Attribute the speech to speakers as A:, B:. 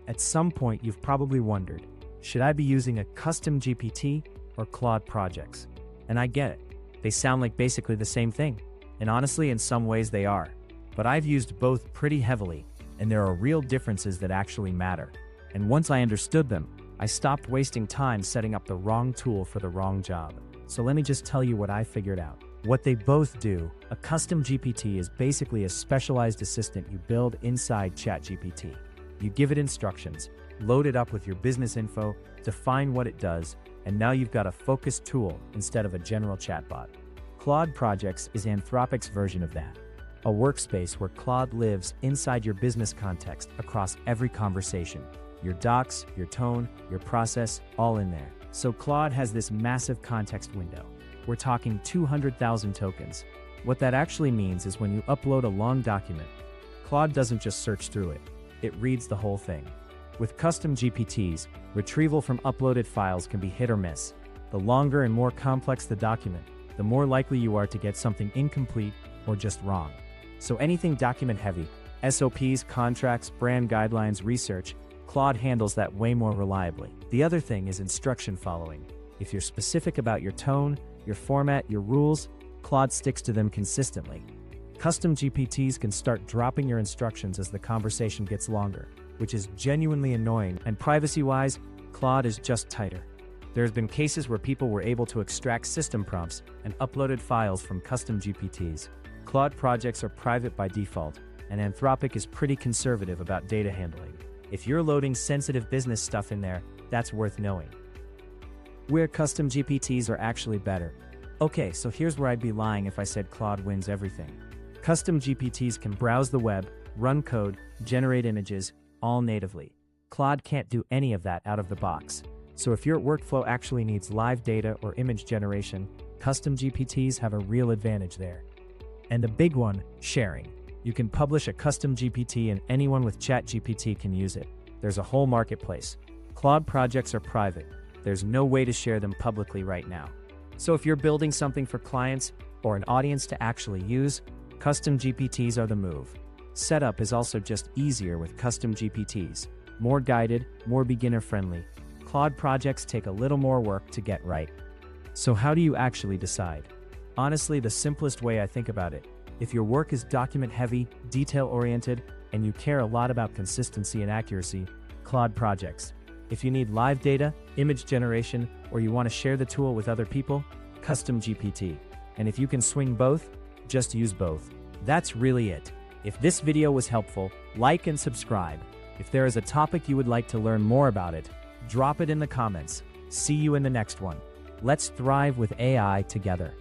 A: At some point, you've probably wondered, should I be using a Custom GPT or Claude Projects? And I get it. They sound like basically the same thing. And honestly, in some ways they are. But I've used both pretty heavily, and there are real differences that actually matter. And once I understood them, I stopped wasting time setting up the wrong tool for the wrong job. So let me just tell you what I figured out. What they both do, a Custom GPT is basically a specialized assistant you build inside ChatGPT. You give it instructions, load it up with your business info, define what it does, and now you've got a focused tool instead of a general chatbot. Claude Projects is Anthropic's version of that. A workspace where Claude lives inside your business context across every conversation. Your docs, your tone, your process, all in there. So Claude has this massive context window. We're talking 200,000 tokens. What that actually means is when you upload a long document, Claude doesn't just search through it. It reads the whole thing. With Custom GPTs, retrieval from uploaded files can be hit or miss. The longer and more complex the document, the more likely you are to get something incomplete or just wrong. So anything document heavy, SOPs, contracts, brand guidelines, research, Claude handles that way more reliably. The other thing is instruction following. If you're specific about your tone, your format, your rules, Claude sticks to them consistently. Custom GPTs can start dropping your instructions as the conversation gets longer, which is genuinely annoying, and privacy-wise, Claude is just tighter. There's been cases where people were able to extract system prompts and uploaded files from Custom GPTs. Claude Projects are private by default, and Anthropic is pretty conservative about data handling. If you're loading sensitive business stuff in there, that's worth knowing. Where Custom GPTs are actually better. Okay, so here's where I'd be lying if I said Claude wins everything. Custom GPTs can browse the web, run code, generate images, all natively. Claude can't do any of that out of the box. So if your workflow actually needs live data or image generation, Custom GPTs have a real advantage there. And the big one, sharing. You can publish a Custom GPT and anyone with ChatGPT can use it. There's a whole marketplace. Claude Projects are private. There's no way to share them publicly right now. So if you're building something for clients or an audience to actually use, Custom GPTs are the move. Setup is also just easier with Custom GPTs. More guided, more beginner-friendly. Claude Projects take a little more work to get right. So how do you actually decide? Honestly, the simplest way I think about it, if your work is document-heavy, detail-oriented, and you care a lot about consistency and accuracy, Claude Projects. If you need live data, image generation, or you want to share the tool with other people, Custom GPT. And if you can swing both, just use both. That's really it. If this video was helpful, like and subscribe. If there is a topic you would like to learn more about it, drop it in the comments. See you in the next one. Let's thrive with AI together.